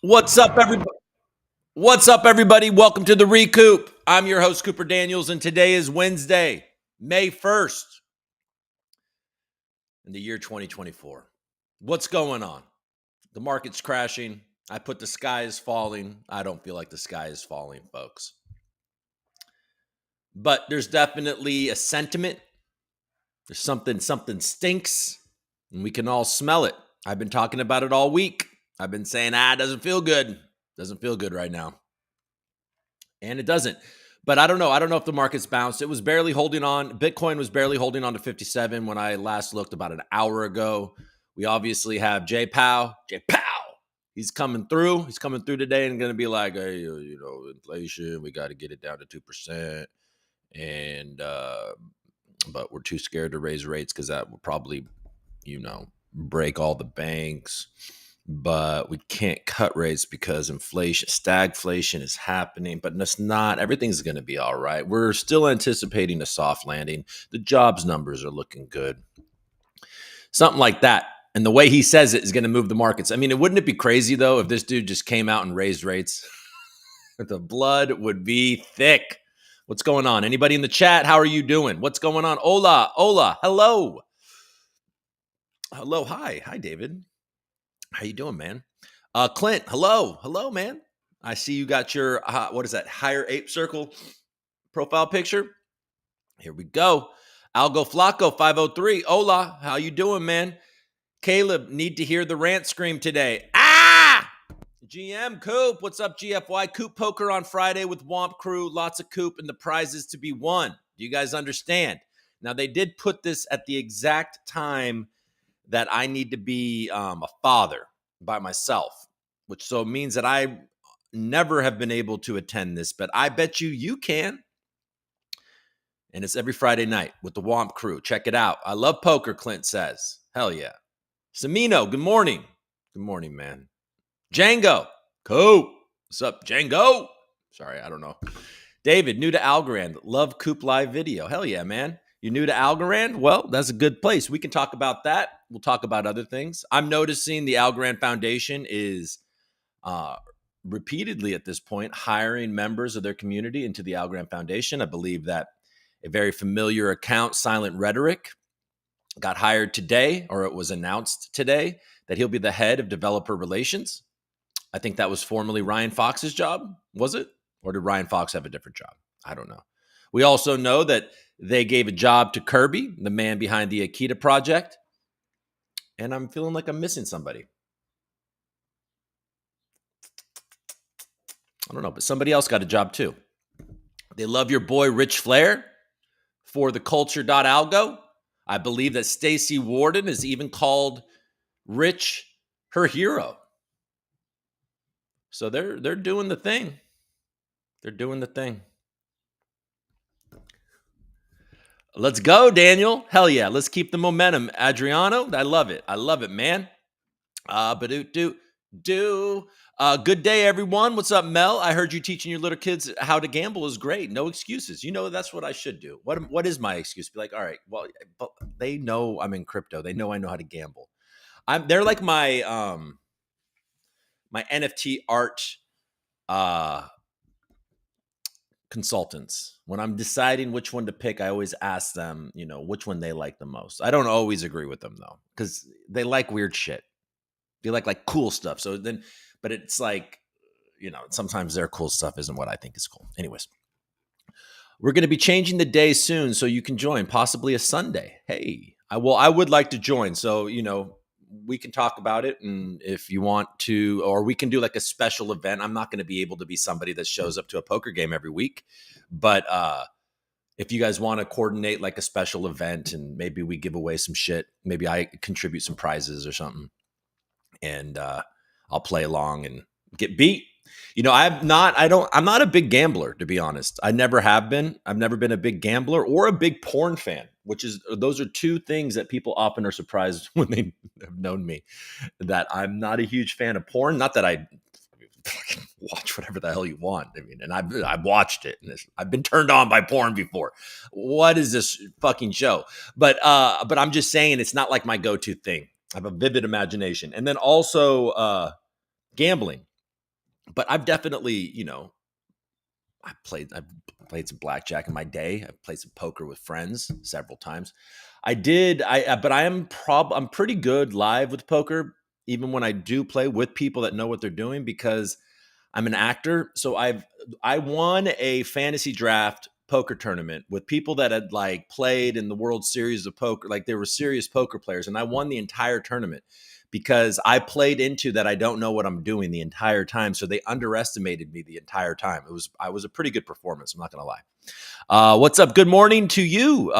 What's up, everybody? What's up, everybody? Welcome to the ReCoop. I'm your host, Cooper Daniels, and today is Wednesday, May 1st, in the year 2024. What's going on? The market's crashing. I put the sky is falling. I don't feel like the sky is falling, folks. But there's definitely a sentiment. There's something stinks, and we can all smell it. I've been talking about it all week. I've been saying, it doesn't feel good. Doesn't feel good right now. And it doesn't. But I don't know. I don't know if the market's bounced. It was barely holding on. Bitcoin was barely holding on to 57 when I last looked about an hour ago. We obviously have Jay Powell. He's coming through. He's coming through today and going to be like, hey, inflation, we got to get it down to 2%. And, but we're too scared to raise rates because that would probably, break all the banks. But we can't cut rates because stagflation is happening, but it's not. Everything's going to be all right. We're still anticipating a soft landing. The jobs numbers are looking good. Something like that. And the way he says it is going to move the markets. I mean, wouldn't it be crazy, though, if this dude just came out and raised rates? The blood would be thick. What's going on? Anybody in the chat? How are you doing? What's going on? Hola. Hello. Hi, David. How you doing, man? Clint, hello, man. I see you got your what is that? Higher Ape Circle profile picture. Here we go. Algo Flaco 503. Hola, how you doing, man? Caleb, need to hear the rant scream today. GM Coop, what's up, GFY? Coop poker on Friday with Womp Crew. Lots of Coop and the prizes to be won. Do you guys understand? Now they did put this at the exact time that I need to be a father by myself, which so means that I never have been able to attend this, but I bet you can. And it's every Friday night with the Womp Crew. Check it out. I love poker, Clint says. Hell yeah. Samino, good morning. Good morning, man. Django, Coop. What's up, Django? Sorry, I don't know. David, new to Algorand. Love Coop live video. Hell yeah, man. You new to Algorand? Well, that's a good place. We can talk about that. We'll talk about other things. I'm noticing the Algorand Foundation is repeatedly at this point hiring members of their community into the Algorand Foundation. I believe that a very familiar account, Silent Rhetoric, got hired today, or it was announced today that he'll be the head of developer relations. I think that was formerly Ryan Fox's job, was it? Or did Ryan Fox have a different job? I don't know. We also know that they gave a job to Kirby, the man behind the Akita project. And I'm feeling like I'm missing somebody. I don't know, but somebody else got a job too. They love your boy Rich Flair for the culture.algo. I believe that Stacey Warden has even called Rich her hero. So they're doing the thing. They're doing the thing. Let's go, Daniel. Hell yeah. Let's keep the momentum. Adriano, I love it. I love it, man. Good day, everyone. What's up, Mel? I heard you teaching your little kids how to gamble is great. No excuses. That's what I should do. What is my excuse? Be like, all right, well, but they know I'm in crypto. They know I know how to gamble. They're like my my NFT art consultants. When I'm deciding which one to pick, I always ask them, which one they like the most. I don't always agree with them though, because they like weird shit. They like cool stuff. So then, but it's like, sometimes their cool stuff isn't what I think is cool. Anyways, we're going to be changing the day soon, so you can join, possibly a Sunday. Hey, I would like to join. So, we can talk about it, and if you want to, or we can do like a special event. I'm not going to be able to be somebody that shows up to a poker game every week, but if you guys want to coordinate like a special event and maybe we give away some shit, maybe I contribute some prizes or something, and I'll play along and get beat. I'm not a big gambler, to be honest. I never have been. I've never been a big gambler or a big porn fan, those are two things that people often are surprised when they have known me, that I'm not a huge fan of porn. Not that I watch whatever the hell you want. I mean, and I've watched it, and I've been turned on by porn before. What is this fucking show? But I'm just saying it's not like my go-to thing. I have a vivid imagination. And then also gambling. But I've definitely, I've played some blackjack in my day. I've played some poker with friends several times. But I'm pretty good live with poker, even when I do play with people that know what they're doing, because I'm an actor. So I won a fantasy draft poker tournament with people that had like played in the World Series of poker, like they were serious poker players, and I won the entire tournament because I played into that I don't know what I'm doing the entire time. So they underestimated me the entire time. I was a pretty good performance, I'm not gonna lie. What's up? Good morning to you,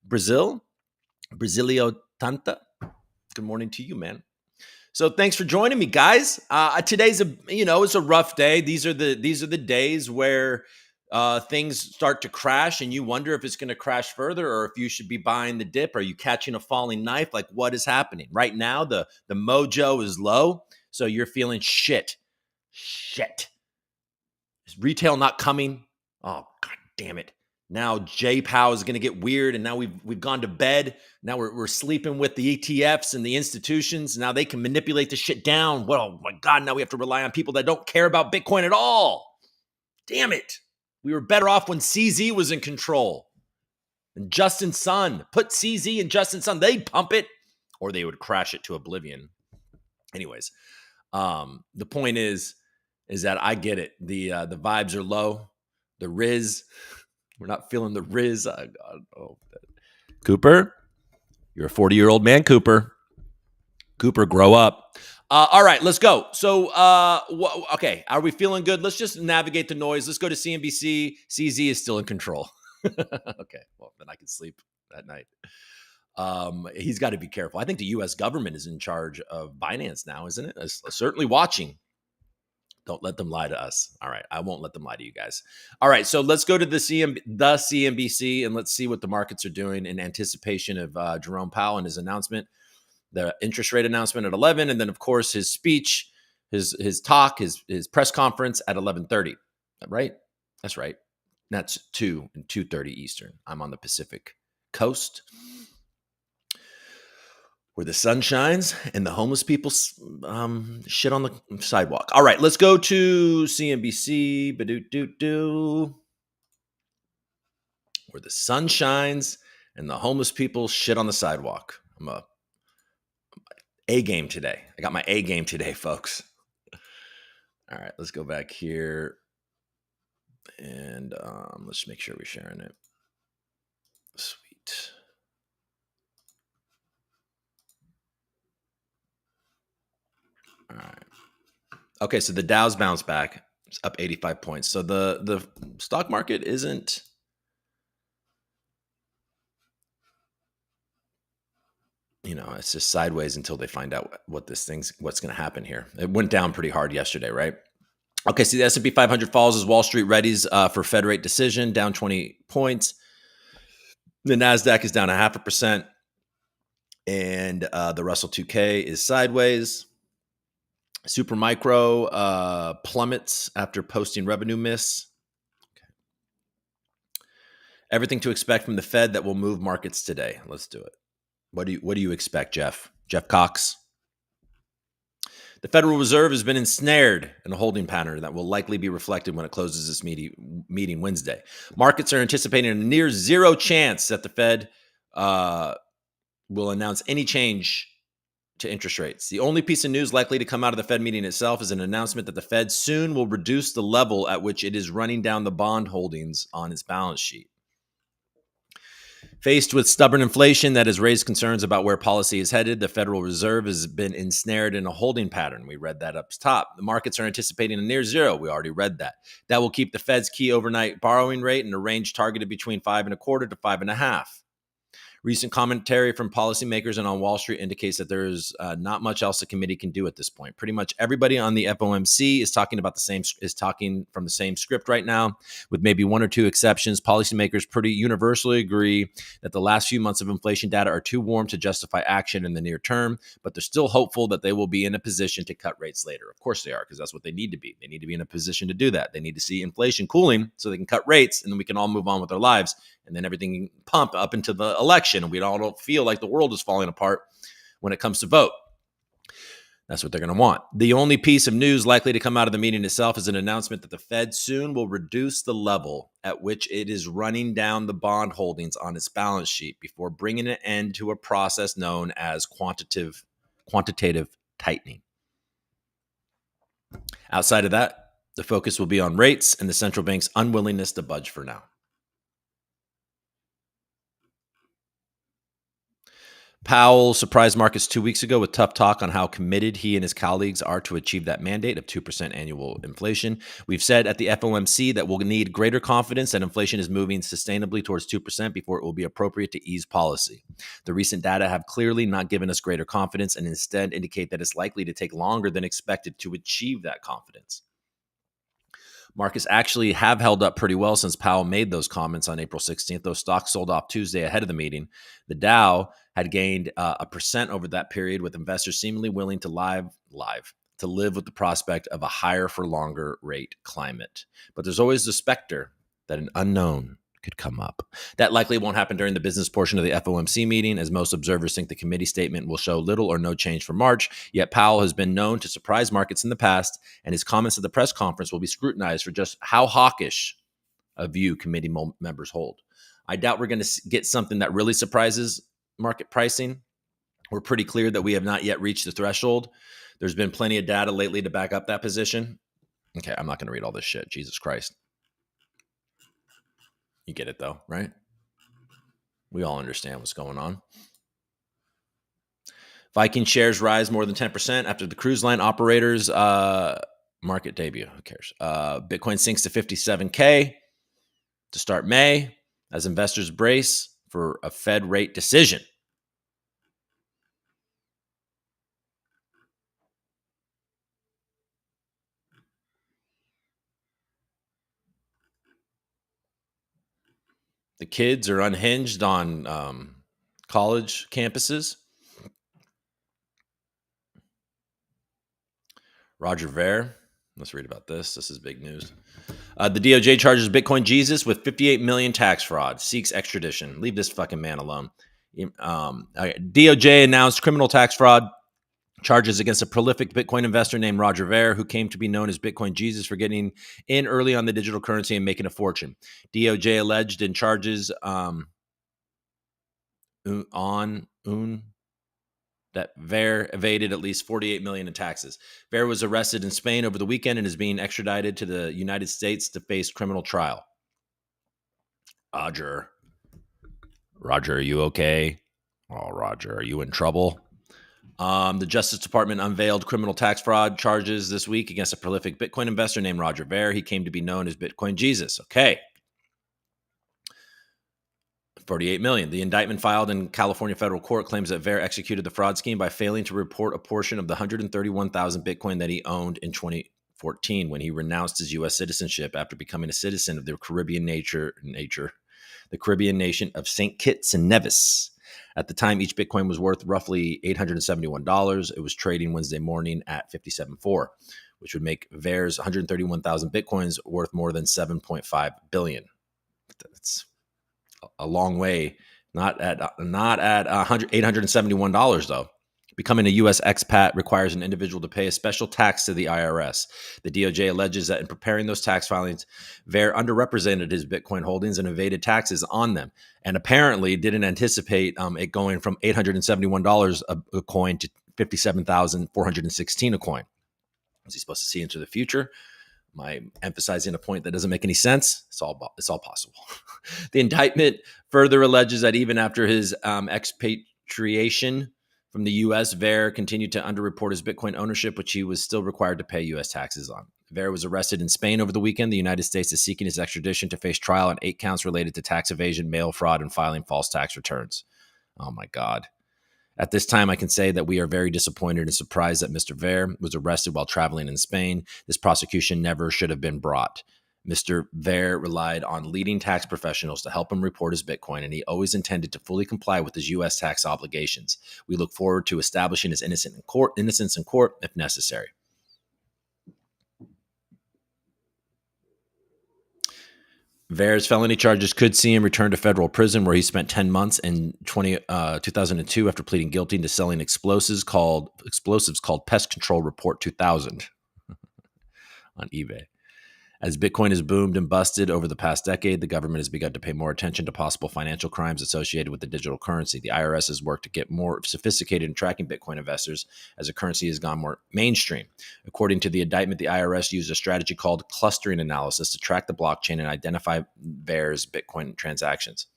Brasilio Tanta. Good morning to you, man. So thanks for joining me, guys. Today's it's a rough day. These are the days where things start to crash, and you wonder if it's going to crash further, or if you should be buying the dip. Are you catching a falling knife? Like, what is happening right now? The mojo is low, so you're feeling shit. Is retail not coming? Oh, god damn it! Now J Pow is going to get weird, and now we've gone to bed. Now we're sleeping with the ETFs and the institutions. Now they can manipulate the shit down. Well, my god! Now we have to rely on people that don't care about Bitcoin at all. Damn it! We were better off when CZ was in control. And Justin Sun, put CZ and Justin Sun. They'd pump it, or they would crash it to oblivion. Anyways, the point is that I get it. The vibes are low. The Riz. We're not feeling the Riz. Cooper, you're a 40-year-old man, Cooper. Cooper, grow up. All right, let's go. So, okay, are we feeling good? Let's just navigate the noise. Let's go to CNBC. CZ is still in control. Okay, well, then I can sleep at night. He's got to be careful. I think the U.S. government is in charge of Binance now, isn't it? Certainly watching. Don't let them lie to us. All right. I won't let them lie to you guys. All right. So let's go to the CNBC and let's see what the markets are doing in anticipation of Jerome Powell and his announcement, the interest rate announcement at 11. And then, of course, his speech, his talk, his press conference at 11:30. Right? That's right. That's 2 and 2:30 Eastern. I'm on the Pacific coast, where the sun shines and the homeless people shit on the sidewalk. All right, let's go to CNBC. Where the sun shines and the homeless people shit on the sidewalk. I'm a A game today. I got my A game today, folks. All right, let's go back here. And let's make sure we're sharing it. Sweet. All right. Okay, so the Dow's bounced back. It's up 85 points. So the stock market isn't, it's just sideways until they find out what's going to happen here. It went down pretty hard yesterday, right? Okay, so the S&P 500 falls as Wall Street readies for Fed rate decision, down 20 points. The NASDAQ is down 0.5%, and the Russell 2K is sideways. Supermicro plummets after posting revenue miss. Okay. Everything to expect from the Fed that will move markets today. Let's do it. What do you expect, Jeff? Jeff Cox? The Federal Reserve has been ensnared in a holding pattern that will likely be reflected when it closes this meeting Wednesday. Markets are anticipating a near zero chance that the Fed will announce any change to interest rates. The only piece of news likely to come out of the Fed meeting itself is an announcement that the Fed soon will reduce the level at which it is running down the bond holdings on its balance sheet. Faced with stubborn inflation that has raised concerns about where policy is headed, the Federal Reserve has been ensnared in a holding pattern. We read that up top. The markets are anticipating a near zero. We already read that. That will keep the Fed's key overnight borrowing rate in a range targeted between 5.25% to 5.5%. Recent commentary from policymakers and on Wall Street indicates that there is not much else the committee can do at this point. Pretty much everybody on the FOMC is talking from the same script right now, with maybe one or two exceptions. Policymakers pretty universally agree that the last few months of inflation data are too warm to justify action in the near term, but they're still hopeful that they will be in a position to cut rates later. Of course they are, because that's what they need to be. They need to be in a position to do that. They need to see inflation cooling so they can cut rates, and then we can all move on with our lives. And then everything can pump up into the election, and we all don't feel like the world is falling apart when it comes to vote. That's what they're going to want. The only piece of news likely to come out of the meeting itself is an announcement that the Fed soon will reduce the level at which it is running down the bond holdings on its balance sheet before bringing an end to a process known as quantitative tightening. Outside of that, the focus will be on rates and the central bank's unwillingness to budge for now. Powell surprised markets 2 weeks ago with tough talk on how committed he and his colleagues are to achieve that mandate of 2% annual inflation. We've said at the FOMC that we'll need greater confidence that inflation is moving sustainably towards 2% before it will be appropriate to ease policy. The recent data have clearly not given us greater confidence and instead indicate that it's likely to take longer than expected to achieve that confidence. Markets actually have held up pretty well since Powell made those comments on April 16th, though stocks sold off Tuesday ahead of the meeting. The Dow had gained 1% over that period, with investors seemingly willing to live with the prospect of a higher for longer rate climate. But there's always the specter that an unknown could come up. That likely won't happen during the business portion of the FOMC meeting, as most observers think the committee statement will show little or no change for March. Yet Powell has been known to surprise markets in the past, and his comments at the press conference will be scrutinized for just how hawkish a view committee members hold. I doubt we're going to get something that really surprises market pricing. We're pretty clear that we have not yet reached the threshold. There's been plenty of data lately to back up that position. Okay, I'm not going to read all this shit. Jesus Christ. You get it though, right? We all understand what's going on. Viking shares rise more than 10% after the cruise line operators market debut. Who cares? Bitcoin sinks to 57K to start May as investors brace for a Fed rate decision. The kids are unhinged on college campuses. Roger Ver, let's read about this. This is big news. The DOJ charges Bitcoin Jesus with $58 million tax fraud, seeks extradition. Leave this fucking man alone. DOJ announced criminal tax fraud charges against a prolific Bitcoin investor named Roger Ver, who came to be known as Bitcoin Jesus for getting in early on the digital currency and making a fortune. DOJ alleged in charges that Ver evaded at least $48 million in taxes. Ver was arrested in Spain over the weekend and is being extradited to the United States to face criminal trial. Roger, are you okay? Oh, Roger, are you in trouble? The Justice Department unveiled criminal tax fraud charges this week against a prolific Bitcoin investor named Roger Ver. He came to be known as Bitcoin Jesus. Okay. $48 million. The indictment filed in California federal court claims that Ver executed the fraud scheme by failing to report a portion of the 131,000 Bitcoin that he owned in 2014 when he renounced his U.S. citizenship after becoming a citizen of the Caribbean nation of St. Kitts and Nevis. At the time, each Bitcoin was worth roughly $871. It was trading Wednesday morning at $57.4, which would make Ver's 131,000 Bitcoins worth more than $7.5 billion. That's a long way. Not at $871 though. Becoming a U.S. expat requires an individual to pay a special tax to the IRS. The DOJ alleges that in preparing those tax filings, Ver underrepresented his Bitcoin holdings and evaded taxes on them, and apparently didn't anticipate it going from $871 a coin to $57,416 a coin. Was he supposed to see into the future? Am I emphasizing a point that doesn't make any sense? It's all possible. The indictment further alleges that even after his expatriation from the U.S., Ver continued to underreport his Bitcoin ownership, which he was still required to pay U.S. taxes on. Ver was arrested in Spain over the weekend. The United States is seeking his extradition to face trial on 8 counts related to tax evasion, mail fraud, and filing false tax returns. Oh, my God. At this time, I can say that we are very disappointed and surprised that Mr. Ver was arrested while traveling in Spain. This prosecution never should have been brought. Mr. Ver relied on leading tax professionals to help him report his Bitcoin, and he always intended to fully comply with his U.S. tax obligations. We look forward to establishing his innocence in court if necessary. Vare's felony charges could see him return to federal prison, where he spent 10 months in 2002 after pleading guilty to selling explosives called Pest Control Report 2000 on eBay. As Bitcoin has boomed and busted over the past decade, the government has begun to pay more attention to possible financial crimes associated with the digital currency. The IRS has worked to get more sophisticated in tracking Bitcoin investors as the currency has gone more mainstream. According to the indictment, the IRS used a strategy called clustering analysis to track the blockchain and identify Vare's Bitcoin transactions.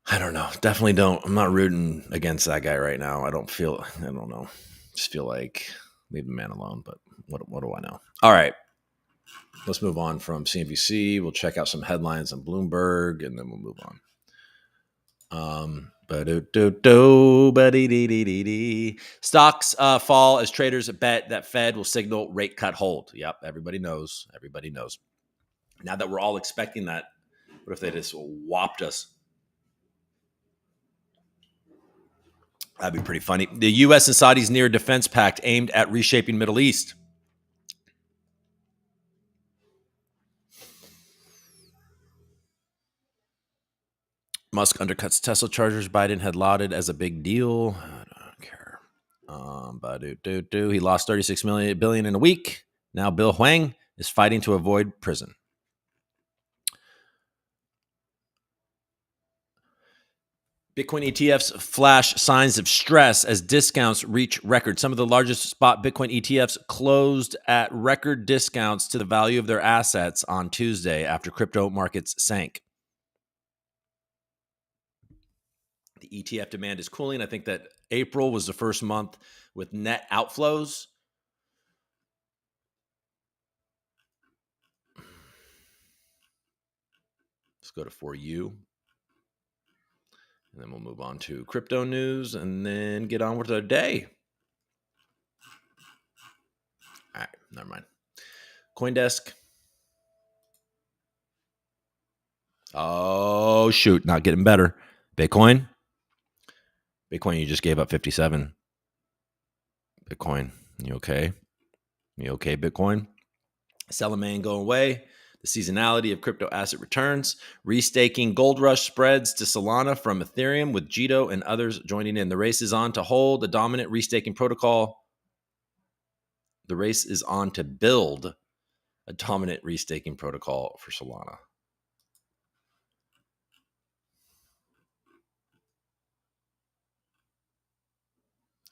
I don't know. Definitely don't. I'm not rooting against that guy right now. I don't know. Just feel like leave the man alone, but what do I know? All right. Let's move on from CNBC. We'll check out some headlines on Bloomberg, and then we'll move on. Stocks fall as traders bet that Fed will signal rate cut hold. Yep, everybody knows. Everybody knows. Now that we're all expecting that, what if they just whopped us? That'd be pretty funny. The U.S. and Saudis near a defense pact aimed at reshaping Middle East. Musk undercuts Tesla chargers. Biden had lauded as a big deal. I don't care. He lost $36 billion in a week. Now Bill Huang is fighting to avoid prison. Bitcoin ETFs flash signs of stress as discounts reach records. Some of the largest spot Bitcoin ETFs closed at record discounts to the value of their assets on Tuesday after crypto markets sank. The ETF demand is cooling. I think that April was the first month with net outflows. Let's go to For You. And then we'll move on to crypto news and then get on with our day. All right, never mind. CoinDesk. Oh, shoot, not getting better. Bitcoin, you just gave up 57. Bitcoin, you okay? You okay, Bitcoin? Sell a man going away. The seasonality of crypto asset returns, restaking gold rush spreads to Solana from Ethereum, with Jito and others joining in. The race is on to hold the dominant restaking protocol. The race is on to build a dominant restaking protocol for Solana.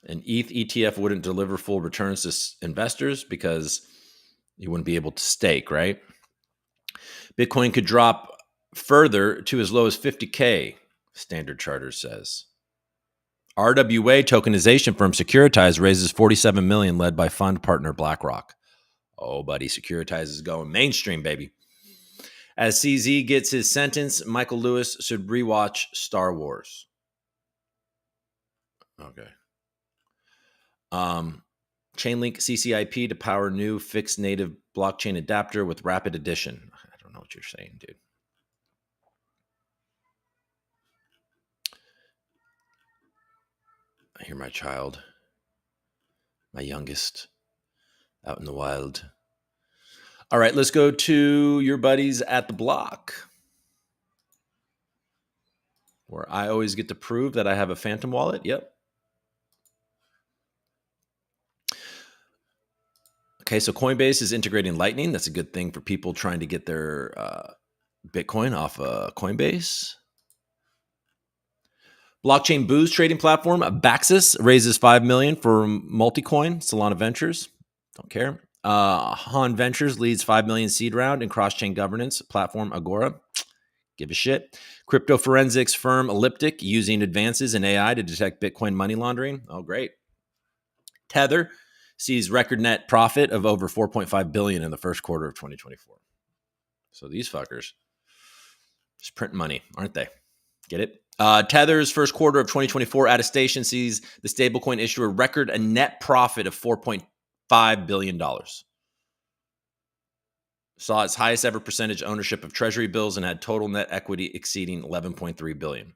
An ETH ETF wouldn't deliver full returns to investors because you wouldn't be able to stake, right? Bitcoin could drop further to as low as 50K, Standard Chartered says. RWA tokenization firm Securitize raises $47 million, led by fund partner BlackRock. Oh, buddy, Securitize is going mainstream, baby. As CZ gets his sentence, Michael Lewis should rewatch Star Wars. Okay. Chainlink CCIP to power new fixed native blockchain adapter with rapid addition. I don't know what you're saying, dude. I hear my child, my youngest, out in the wild. All right, let's go to your buddies at the block, where I always get to prove that I have a phantom wallet. Yep. Okay, so Coinbase is integrating Lightning. That's a good thing for people trying to get their Bitcoin off Coinbase. Blockchain booze trading platform Baxis raises $5 million for Multicoin. Solana Ventures, don't care. Han Ventures leads $5 million seed round in cross-chain governance platform Agora. Give a shit. Crypto forensics firm Elliptic using advances in AI to detect Bitcoin money laundering. Oh, great. Tether sees record net profit of over $4.5 billion in the first quarter of 2024. So these fuckers just print money, aren't they? Get it? Tether's first quarter of 2024 attestation sees the stablecoin issuer record a net profit of $4.5 billion. saw its highest ever percentage ownership of treasury bills and had total net equity exceeding $11.3 billion.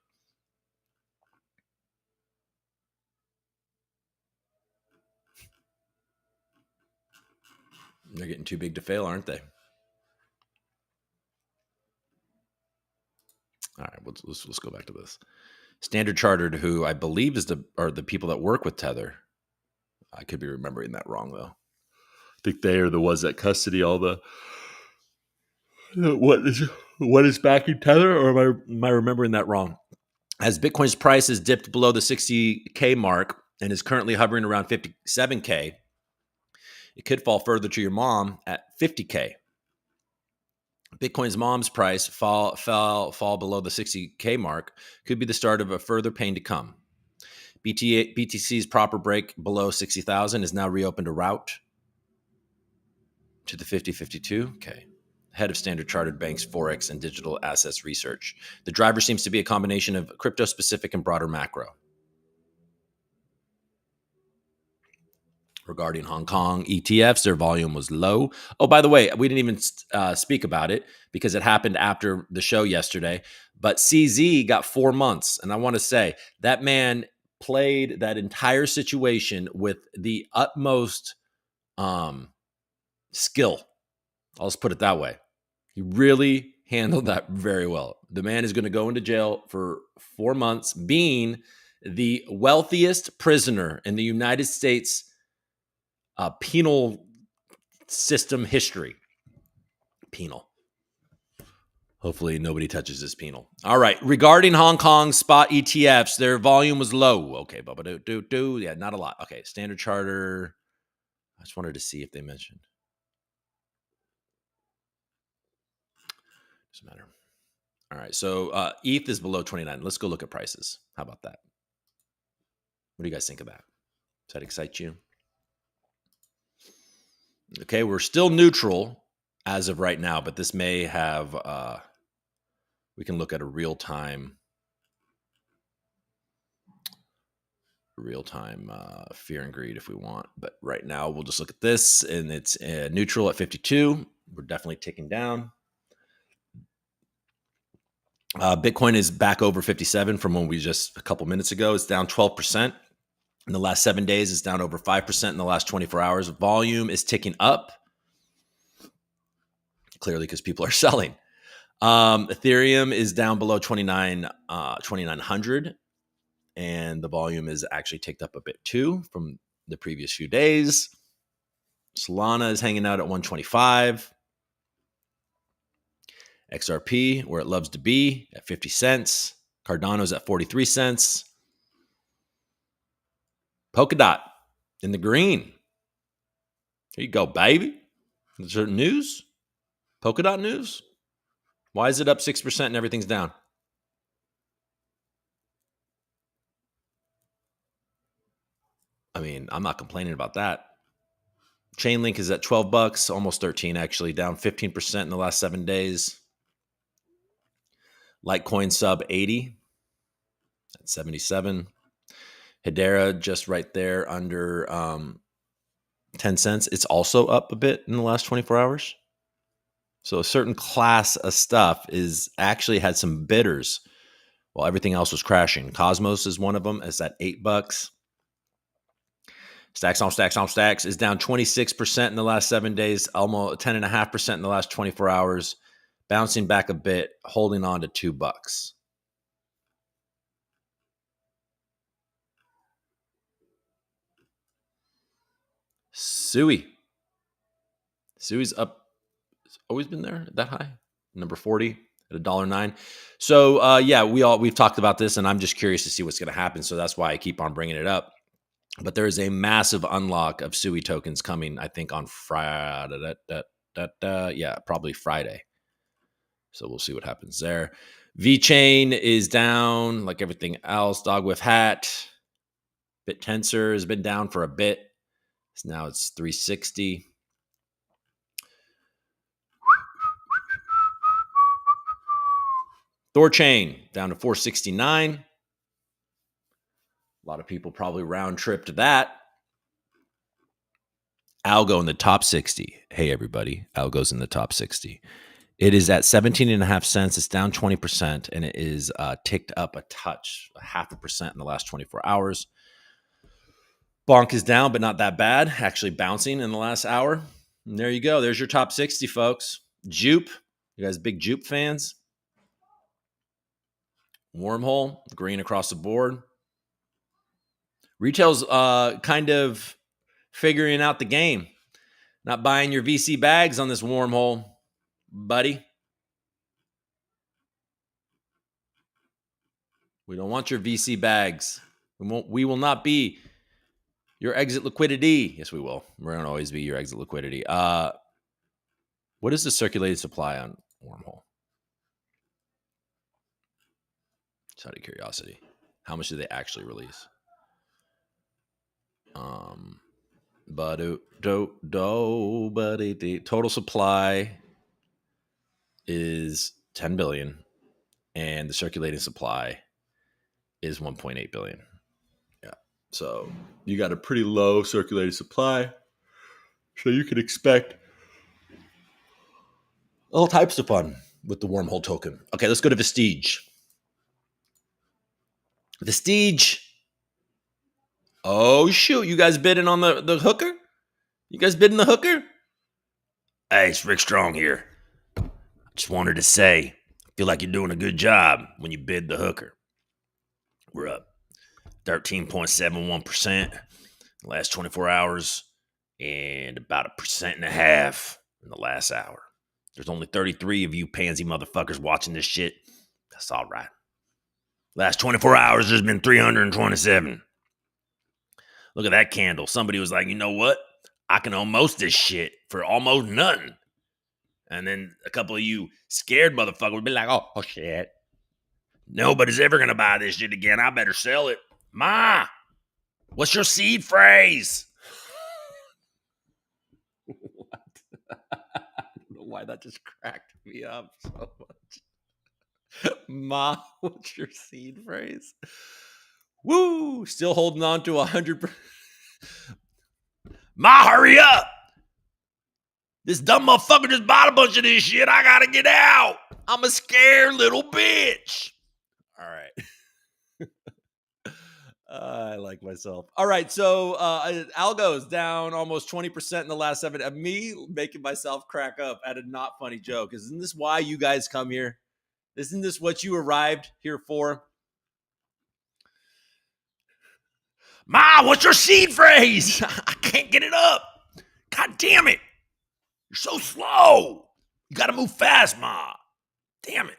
They're getting too big to fail, aren't they? All right, let's go back to this. Standard Chartered, who I believe are the people that work with Tether. I could be remembering that wrong though. I think they are the ones that custody all the what is backing Tether, or am I remembering that wrong? As Bitcoin's price has dipped below the 60K mark and is currently hovering around 57K, it could fall further to your mom at 50K. Bitcoin's mom's price fall below the 60K mark could be the start of a further pain to come. BTC's proper break below 60,000 is now reopened a route to the 5052. Okay. Head of Standard Chartered Bank's Forex and Digital Assets Research. The driver seems to be a combination of crypto-specific and broader macro. Regarding Hong Kong ETFs, their volume was low. Oh, by the way, we didn't even speak about it because it happened after the show yesterday. But CZ got 4 months. And I want to say that man played that entire situation with the utmost skill. I'll just put it that way. He really handled that very well. The man is going to go into jail for 4 months, being the wealthiest prisoner in the United States penal system history. Penal. Hopefully nobody touches this penal. All right. Regarding Hong Kong spot ETFs, their volume was low. Okay, yeah, not a lot. Okay, Standard Charter. I just wanted to see if they mentioned. Doesn't matter. All right. So ETH is below 29. Let's go look at prices. How about that? What do you guys think of that? Does that excite you? Okay, we're still neutral as of right now, but this may have, we can look at a real-time fear and greed if we want. But right now, we'll just look at this, and it's neutral at 52. We're definitely ticking down. Bitcoin is back over 57 from when we just a couple minutes ago. It's down 12%. In the last 7 days, it's down over 5% in the last 24 hours. Volume is ticking up, clearly because people are selling. Ethereum is down below 2,900, and the volume is actually ticked up a bit too from the previous few days. Solana is hanging out at 125. XRP, where it loves to be, at 50 cents. Cardano's at 43 cents. Polkadot in the green. Here you go, baby. Is there news? Polkadot news? Why is it up 6% and everything's down? I mean, I'm not complaining about that. Chainlink is at $12, almost 13 actually, down 15% in the last 7 days. Litecoin sub 80 at 77. Hedera just right there under 10 cents. It's also up a bit in the last 24 hours. So a certain class of stuff is actually had some bidders while everything else was crashing. Cosmos is one of them. It's at $8. Stacks on stacks on stacks is down 26% in the last 7 days, almost 10.5% in the last 24 hours, bouncing back a bit, holding on to $2. Sui's up. It's always been there that high. Number 40 at $1.09. So yeah, we've talked about this, and I'm just curious to see what's going to happen. So that's why I keep on bringing it up. But there is a massive unlock of Sui tokens coming, I think, on Friday. Yeah, probably Friday. So we'll see what happens there. VeChain is down like everything else. Dog with Hat. BitTensor has been down for a bit. Now it's 360. Thorchain down to 469. A lot of people probably round tripped that. Algo in the top 60. Hey, everybody. Algo's in the top 60. It is at 17.5 cents. It's down 20%, and it is ticked up a touch, 0.5% in the last 24 hours. Bonk is down, but not that bad. Actually bouncing in the last hour. And there you go. There's your top 60, folks. Jupe. You guys big Jupe fans? Wormhole, green across the board. Retail's kind of figuring out the game. Not buying your VC bags on this wormhole, buddy. We don't want your VC bags. We will not be your exit liquidity. Yes, we will. We're going to always be your exit liquidity. What is the circulated supply on wormhole? Just out of curiosity. How much do they actually release? The total supply is 10 billion, and the circulating supply is 1.8 billion. Yeah. So you got a pretty low circulating supply. So you can expect all types of fun with the wormhole token. Okay, let's go to Vestige. Vestige. Oh, shoot. You guys bidding on the hooker? You guys bidding the hooker? Hey, it's Rick Strong here. Just wanted to say, I feel like you're doing a good job when you bid the hooker. We're up 13.71% in the last 24 hours and about 1.5% in the last hour. There's only 33 of you pansy motherfuckers watching this shit. That's all right. Last 24 hours, there's been 327. Look at that candle. Somebody was like, you know what? I can almost this shit for almost nothing. And then a couple of you scared motherfuckers would be like, oh shit. Nobody's ever going to buy this shit again. I better sell it. Ma, what's your seed phrase? What? I don't know why that just cracked me up so much. Ma, what's your seed phrase? Woo! Still holding on to 100%. Ma, hurry up! This dumb motherfucker just bought a bunch of this shit. I gotta get out. I'm a scared little bitch. All right. I like myself. All right. So Algo's down almost 20% in the last 7. Me making myself crack up at a not funny joke. Isn't this why you guys come here? Isn't this what you arrived here for? Ma, what's your seed phrase? I can't get it up. God damn it. You're so slow. You got to move fast, Ma. Damn it.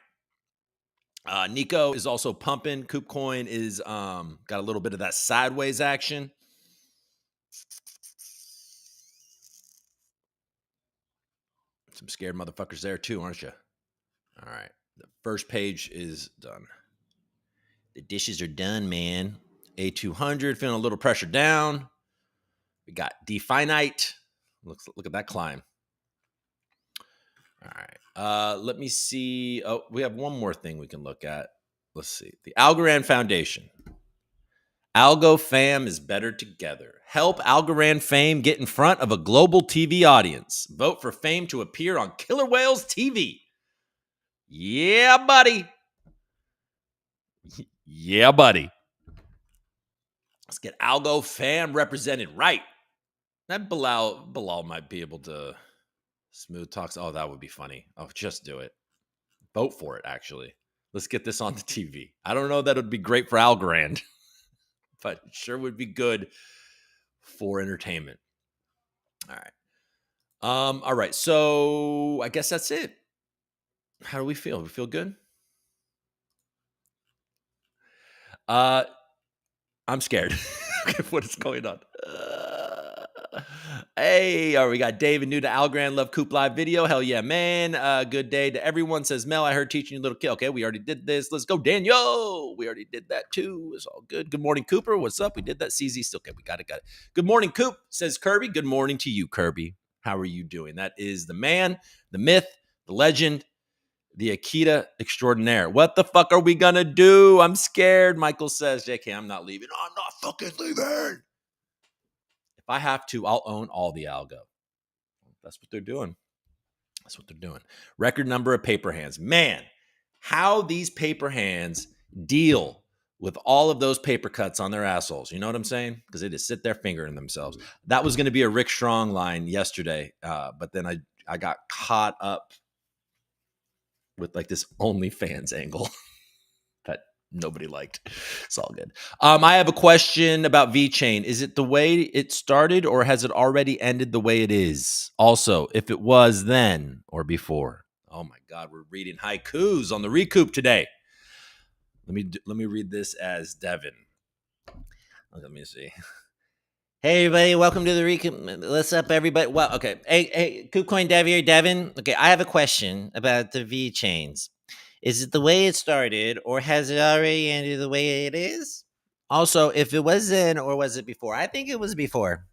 Nico is also pumping. KubeCoin is got a little bit of that sideways action. Some scared motherfuckers there too, aren't you? All right. The first page is done. The dishes are done, man. A200 feeling a little pressure down. We got Definite. Look at that climb. All right. Let me see. Oh, we have one more thing we can look at. Let's see. The Algorand Foundation. Algo fam is better together. Help Algorand fame get in front of a global TV audience. Vote for fame to appear on Killer Whales TV. Yeah, buddy. Yeah, buddy. Let's get Algo fam represented right. That Bilal might be able to smooth talks. Oh, that would be funny. Oh, just do it. Vote for it, actually. Let's get this on the TV. I don't know that it would be great for Algorand, but it sure would be good for entertainment. All right. All right. So I guess that's it. How do we feel? We feel good? I'm scared. What is going on? Hey, all right, we got David new to Algorand Love Coop live video. Hell yeah, man. Good day to everyone. Says Mel, I heard teaching you little kid. Okay, we already did this. Let's go, Daniel. We already did that too. It's all good. Good morning, Cooper. What's up? We did that. CZ still. Okay, we got it. Good morning, Coop. Says Kirby. Good morning to you, Kirby. How are you doing? That is the man, the myth, the legend, the Akita extraordinaire. What the fuck are we gonna do? I'm scared. Michael says, JK, I'm not leaving. I'm not fucking leaving. I have to, I'll own all the algo. That's what they're doing. That's what they're doing. Record number of paper hands. Man, how these paper hands deal with all of those paper cuts on their assholes. You know what I'm saying? Because they just sit there fingering themselves. That was going to be a Rick Strong line yesterday, but then I got caught up with like this OnlyFans angle that nobody liked. It's all good. I have a question about VeChain. Is it the way it started, or has it already ended the way it is? Also, if it was then or before. Oh my God, we're reading haikus on the ReCoop today. Let me read this as Devin. Let me see. Hey everybody, welcome to the ReCoop. What's up, everybody? Well, okay. Hey, KoopCoin Dev here, Devin. Okay, I have a question about the VeChains. Is it the way it started, or has it already ended the way it is? Also, if it was then, or was it before? I think it was before,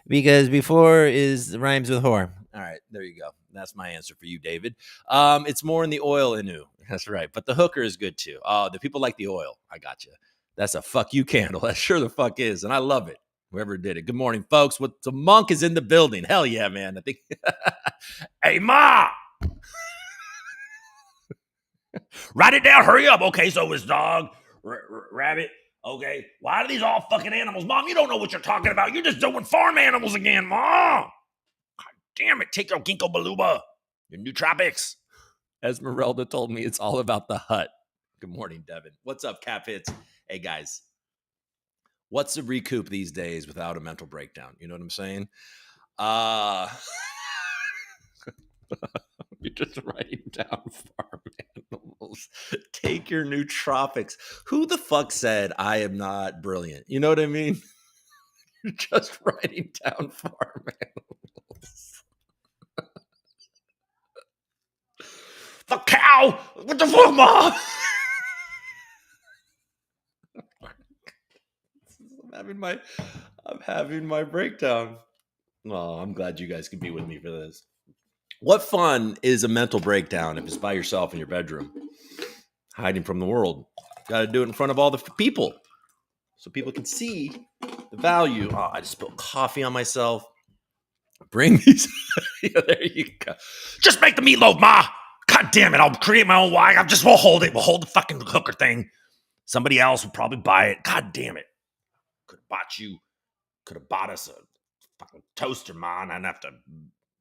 because before is rhymes with whore. All right, there you go. That's my answer for you, David. It's more in the oil inu. That's right, but the hooker is good too. Oh, the people like the oil. I got you. That's a fuck you candle. That sure the fuck is, and I love it. Whoever did it. Good morning, folks. What the monk is in the building? Hell yeah, man. I think. Hey, ma. Write it down. Hurry up. Okay, so it's dog, rabbit. Okay, why are these all fucking animals? Mom, you don't know what you're talking about. You're just doing farm animals again, Mom. God damn it. Take your ginkgo biloba, your nootropics. Esmeralda told me it's all about the hut. Good morning, Devin. What's up, Cap Hits? Hey, guys. What's a ReCoop these days without a mental breakdown? You know what I'm saying? You're just writing down farm animals. Take your nootropics. Who the fuck said I am not brilliant? You know what I mean? You're just writing down farm animals. The cow with the fuck. I'm having my breakdown. Oh, I'm glad you guys can be with me for this. What fun is a mental breakdown if it's by yourself in your bedroom, hiding from the world? Got to do it in front of all the people so people can see the value. Oh, I just spilled coffee on myself. Bring these. Yeah, there you go. Just make the meatloaf, Ma. God damn it. I'll create my own wine. We'll hold it. We'll hold the fucking hooker thing. Somebody else will probably buy it. God damn it. Could have bought us a fucking toaster, Ma, and I'd have to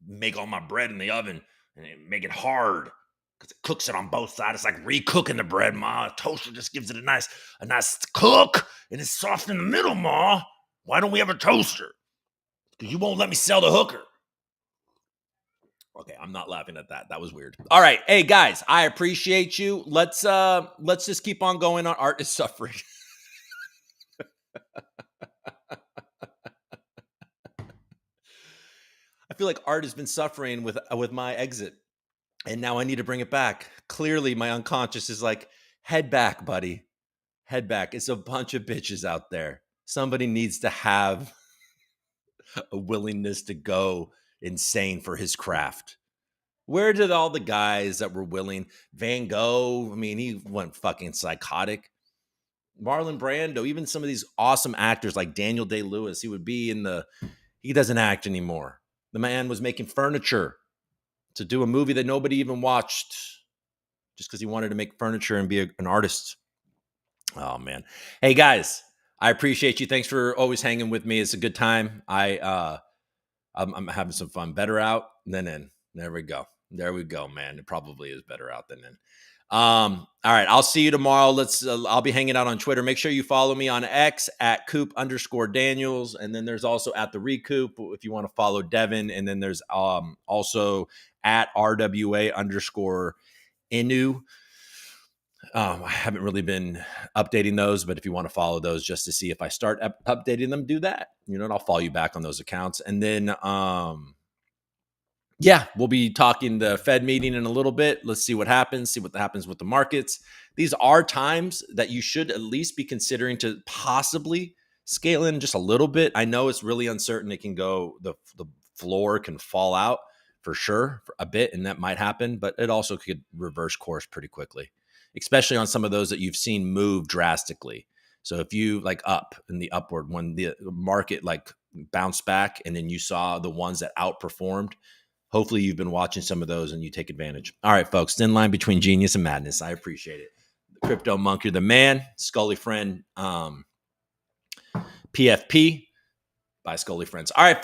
make all my bread in the oven and make it hard because it cooks it on both sides. It's like recooking the bread, Ma. A toaster just gives it a nice cook, and it's soft in the middle, Ma. Why don't we have a toaster? Because you won't let me sell the hooker. Okay, I'm not laughing at that. That was weird. All right, hey guys, I appreciate you. Let's just keep on going. On art is suffering. I feel like art has been suffering with my exit, and now I need to bring it back. Clearly, my unconscious is like, head back, buddy. Head back. It's a bunch of bitches out there. Somebody needs to have a willingness to go insane for his craft. Where did all the guys that were willing? Van Gogh, I mean, he went fucking psychotic. Marlon Brando, even some of these awesome actors like Daniel Day-Lewis, he doesn't act anymore. The man was making furniture to do a movie that nobody even watched just because he wanted to make furniture and be an artist. Oh, man. Hey, guys, I appreciate you. Thanks for always hanging with me. It's a good time. I'm having some fun. Better out than in. There we go. There we go, man. It probably is better out than in. All right. I'll see you tomorrow. I'll be hanging out on Twitter. Make sure you follow me on X at Coop_Daniels. And then there's also at the ReCoop if you want to follow Devin. And then there's also at RWA_Inu. I haven't really been updating those, but if you want to follow those just to see if I start updating them, do that. You know, and I'll follow you back on those accounts. And then, yeah, we'll be talking the Fed meeting in a little bit. Let's see what happens, with the markets. These are times that you should at least be considering to possibly scale in just a little bit. I know it's really uncertain. It can go, the floor can fall out for sure for a bit, and that might happen, but it also could reverse course pretty quickly, especially on some of those that you've seen move drastically. So if you like up in the upward, when the market like bounced back, and then you saw the ones that outperformed. Hopefully you've been watching some of those and you take advantage. All right, folks, thin line between genius and madness. I appreciate it. Crypto Monk, you're the man. Scully Friend, PFP by Scully Friends. All right,